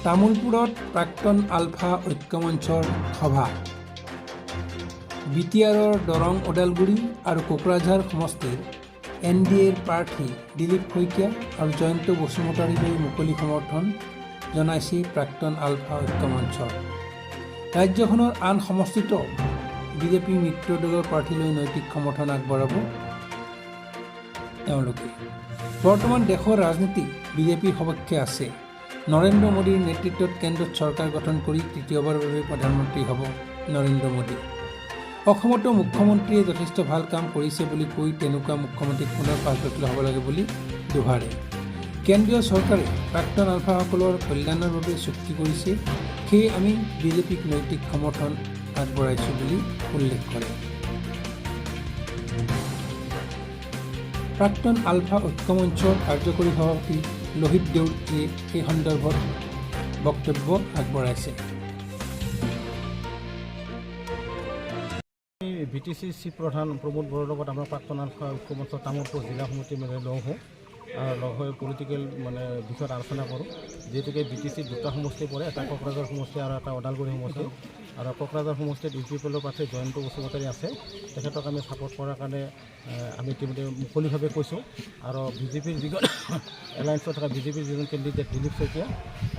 তামোলপুৰত প্ৰাক্তন আলফা ঐক্যমঞ্চৰ সভা। বিটিআৰৰ দৰং ওদালগুৰি আৰু কোকৰাঝাৰ সমষ্টিৰ NDAৰ প্ৰাৰ্থী দিলীপ শইকীয়া আৰু জয়ন্ত বসুমতাৰীলৈ মুকলি সমৰ্থন জনাইছে প্ৰাক্তন আলফা ঐক্যমঞ্চৰ। ৰাজ্যখনৰ আন সমষ্টিতো বিজেপি মিত্ৰ দলৰ প্ৰাৰ্থীলৈ নৈতিক সমৰ্থন আগবঢ়াব তেওঁলোকে। বৰ্তমান দেশৰ ৰাজনীতি বিজেপিৰ সপক্ষে আছে। নৰেন্দ্ৰ মোদীৰ নেতৃত্বত কেন্দ্ৰত চৰকাৰ গঠন কৰি তৃতীয়বাৰৰ বাবে প্ৰধানমন্ত্ৰী হ'ব নৰেন্দ্ৰ মোদী। অসমতো মুখ্যমন্ত্ৰীয়ে যথেষ্ট ভাল কাম কৰিছে বুলি কৈ তেনেকুৱা মুখ্যমন্ত্ৰীক পুনৰ 5 বছৰ হ'ব লাগে বুলি দোহাৰে। কেন্দ্ৰীয় চৰকাৰে প্ৰাক্তন আলফাসকলৰ কল্যাণৰ বাবে চুক্তি কৰিছে, সেয়ে আমি বিজেপিক নৈতিক সমৰ্থন আগবঢ়াইছোঁ বুলি উল্লেখ কৰে। প্ৰাক্তন আলফা ঐক্যমঞ্চৰ কাৰ্যকৰী সভাপতি লোহিত দেউৰীয়ে এই সন্দৰ্ভত বক্তব্য আগবঢ়াইছে। BTC চিফ প্ৰধান প্ৰমোদ বড়োৰ লগত আমাৰ প্ৰাক্তন আলফা ঐক্যমঞ্চৰ তামোলপুৰ জিলা সমিতি লগ হৈ পলিটিকেল বিষয়ত আলোচনা কৰোঁ। যিহেতুকে BTC দুটা সমষ্টি পৰে, এটা কোকৰাঝাৰ সমষ্টি আৰু এটা ওদালগুৰি সমষ্টি। আৰু কোকৰাঝাৰ সমষ্টিত UPPৰ প্ৰাৰ্থী জয়ন্ত বসুমতাৰী আছে, তেখেতক আমি ছাপোৰ্ট কৰাৰ কাৰণে আমি ইতিমধ্যে মুকলিভাৱে কৈছোঁ। আৰু বিজেপিৰ যিজন এলায়েন্সত থকা বিজেপিৰ যিজন কেণ্ডিডেট দিলীপ শইকীয়া,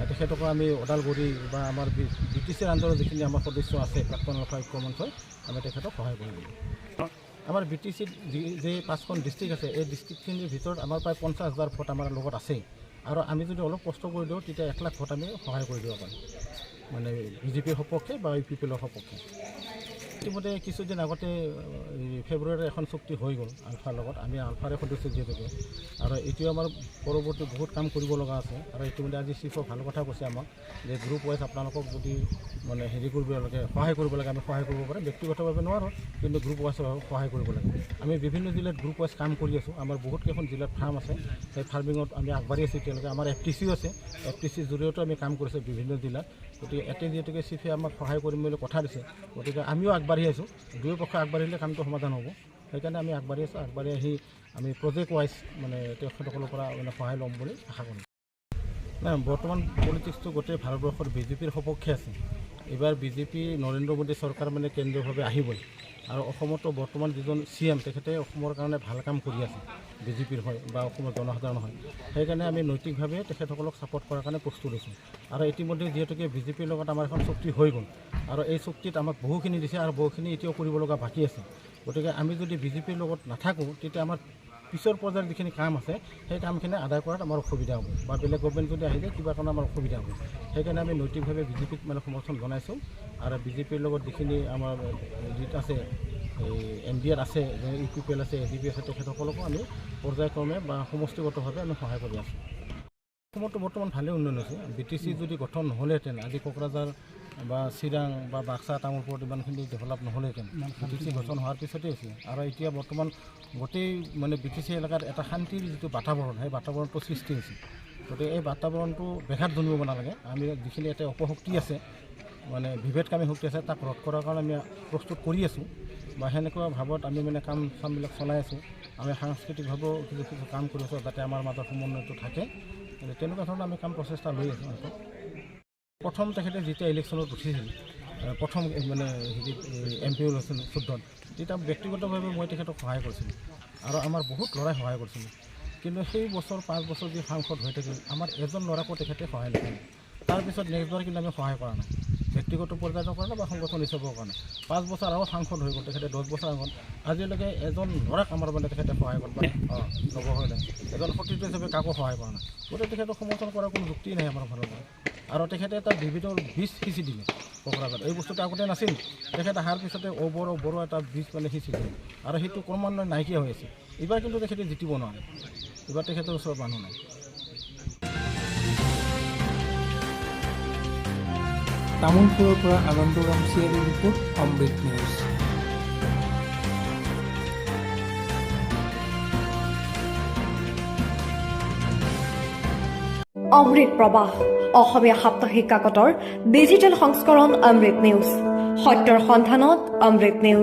তেখেতকো আমি ওদালগুৰি বা আমাৰ BTCৰ আণ্ডাৰত যিখিনি আমাৰ সদস্য আছে প্ৰাক্তন আলফা ঐক্যমঞ্চই, আমি তেখেতক সহায় কৰিম। আমাৰ BTCত যে 5খন ডিষ্ট্ৰিক্ট আছে, এই ডিষ্ট্ৰিক্টখিনিৰ ভিতৰত আমাৰ প্ৰায় 50,000 ভোট আমাৰ লগত আছেই। আৰু আমি যদি অলপ কষ্ট কৰি দিওঁ তেতিয়া 1 লাখ ভোট আমি সহায় কৰি দিব পাৰিম, বিজেপিৰ সপক্ষে বা UPPৰ সপক্ষে। ইতিমধ্যে কিছুদিন আগতে ফেব্ৰুৱাৰীত এখন চুক্তি হৈ গ'ল আলফাৰ লগত। আমি আলফাৰে সদস্য যিহেতুকে, আৰু এতিয়া আমাৰ পৰৱৰ্তী বহুত কাম কৰিব লগা আছে। আৰু ইতিমধ্যে আজি চিফক ভাল কথা কৈছে আমাক যে গ্ৰুপ ৱাইজ আপোনালোকক যদি কৰিব লাগে, সহায় কৰিব লাগে, আমি সহায় কৰিব পাৰিম। ব্যক্তিগতভাৱে নোৱাৰোঁ, কিন্তু গ্ৰুপ ৱাইজ সহায় কৰিব লাগে। আমি বিভিন্ন জিলাত গ্ৰুপ ৱাইজ কাম কৰি আছোঁ। আমাৰ বহুতকেইখন জিলাত ফাৰ্ম আছে, সেই ফাৰ্মিঙত আমি আগবাঢ়ি আছোঁ এতিয়ালৈকে। আমাৰ FTCও আছে, FTCৰ জৰিয়তেও আমি কাম কৰিছোঁ বিভিন্ন জিলাত। গতিকে ইয়াতে যিহেতুকে চিফে আমাক সহায় কৰিম বুলি কথা দিছে, গতিকে আমিও আগবাঢ়ি আছোঁ। দুয়ো পক্ষ আগবাঢ়িলে কামটো সমাধান হ'ব। সেইকাৰণে আমি আগবাঢ়ি আছোঁ। আগবাঢ়ি আহি আমি প্ৰজেক্ট ৱাইজ তেখেতসকলৰ পৰা সহায় ল'ম বুলি আশা কৰিম। নাই, বৰ্তমান পলিটিক্সটো গোটেই ভাৰতবৰ্ষৰ বিজেপিৰ সপক্ষে আছে। এইবাৰ বিজেপি নৰেন্দ্ৰ মোদী চৰকাৰ কেন্দ্ৰীয়ভাৱে আহিবই। আৰু অসমতো বৰ্তমান যিজন CM, তেখেতে অসমৰ কাৰণে ভাল কাম কৰি আছে, বিজেপিৰ হয় বা অসমৰ জনসাধাৰণ হয়। সেইকাৰণে আমি নৈতিকভাৱে তেখেতসকলক ছাপোৰ্ট কৰাৰ কাৰণে প্ৰস্তুত হৈছোঁ। আৰু ইতিমধ্যে যিহেতুকে বিজেপিৰ লগত আমাৰ এখন চুক্তি হৈ গ'ল, আৰু এই চুক্তিত আমাক বহুখিনি দিছে আৰু বহুখিনি এতিয়াও কৰিব লগা বাকী আছে। গতিকে আমি যদি বিজেপিৰ লগত নাথাকোঁ, তেতিয়া আমাৰ পিছৰ পৰ্যায়ৰ যিখিনি কাম আছে, সেই কামখিনি আদায় কৰাত আমাৰ অসুবিধা হ'ব, বা বেলেগ গভমেণ্ট যদি আহি যায় কিবা কাৰণে আমাৰ অসুবিধা হ'ব। সেইকাৰণে আমি নৈতিকভাৱে বিজেপিক সমৰ্থন জনাইছোঁ। আৰু বিজেপিৰ লগত যিখিনি আমাৰ আছে, NDAৰ আছে, UPPL আছে, ADP আছে, তেখেতসকলকো আমি পৰ্যায়ক্ৰমে বা সমষ্টিগতভাৱে আমি সহায় কৰি আছোঁ। অসমতো বৰ্তমান ভালেই উন্নয়ন হৈছে। BTC যদি গঠন নহ'লেহেঁতেন, আজি কোকৰাঝাৰ বা চিৰাং বা বাক্সা তামোলপুৰত ইমানখিনি ডেভেলপ নহ'লেহেঁতেন। BTC গঠন হোৱাৰ পিছতেই হৈছে। আৰু এতিয়া বৰ্তমান গোটেই BTC এলেকাত এটা শান্তিৰ যিটো বাতাবৰণ, সেই বাতাবৰণটো সৃষ্টি হৈছে। গতিকে এই বাতাবৰণটো ব্যাঘাত জন্মিব নালাগে। আমি যিখিনি ইয়াতে অপশক্তি আছে, বিভেদকামী শক্তি আছে, তাক ৰোধ কৰাৰ কাৰণে আমি প্ৰস্তুত কৰি আছোঁ, বা সেনেকুৱা ভাৱত আমি কামবিলাক চলাই আছোঁ। আমি সাংস্কৃতিকভাৱেও কিছু কাম কৰি আছোঁ, যাতে আমাৰ মাজত সমন্বয়টো থাকে। তেনেকুৱা ধৰণৰ আমি প্ৰচেষ্টা লৈ আছোঁ। প্ৰথম তেখেতে যেতিয়া ইলেকশ্যনত উঠিছিল, প্ৰথম MP ওলাইছিল 14, তেতিয়া ব্যক্তিগতভাৱে মই তেখেতক সহায় কৰিছিলোঁ, আৰু আমাৰ বহুত ল'ৰাই সহায় কৰিছিলোঁ। কিন্তু সেই বছৰ 5 বছৰ যি সাংসদ হৈ থাকিল, আমাৰ এজন ল'ৰাকো তেখেতে সহায় নকৰিলে। তাৰপিছত নেক্সটবাৰ কিন্তু আমি সহায় কৰা নাই, ব্যক্তিগত পৰ্যায়ৰ কাৰণে বা সংগঠন হিচাপৰ কাৰণে। 5 বছৰ আৰু সাংসদ হৈ গ'ল তেখেতে, 10 বছৰ আগত। আজিলৈকে এজন ল'ৰাক আমাৰ তেখেতে সহায় কৰা নবহে নাই, এজন সতীৰ্থ হিচাপে কাকো সহায় কৰা নাই। গতিকে তেখেতক সমৰ্থন কৰাৰ কোনো যুক্তি নাই আমাৰ ফালৰ পৰা। আৰু তেখেতে এটা বিবিধৰ বীজ সিঁচি দিলে কোকৰাঝাৰত। এই বস্তুটো আগতে নাছিল, তেখেতে অহাৰ পিছতে বড়ো এটা বীজ সিঁচি দিলে, আৰু সেইটো ক্ৰমান্বয়ে নাইকিয়া হৈ আছে। এইবাৰ কিন্তু তেখেতে জিতিব নোৱাৰে, এইবাৰ তেখেতৰ ওচৰত মানুহ নাই। তামোলপুৰৰ পৰা আনন্দ ৰামচিয়াৰীৰ ৰিপৰ্ট, অমৃত নিউজ। অমৃত প্ৰবাহ, অসমীয়া সাপ্তাহিক কাকতৰ ডিজিটেল সংস্কৰণ অমৃত নিউজ। সত্যৰ সন্ধানত অমৃত নিউজ।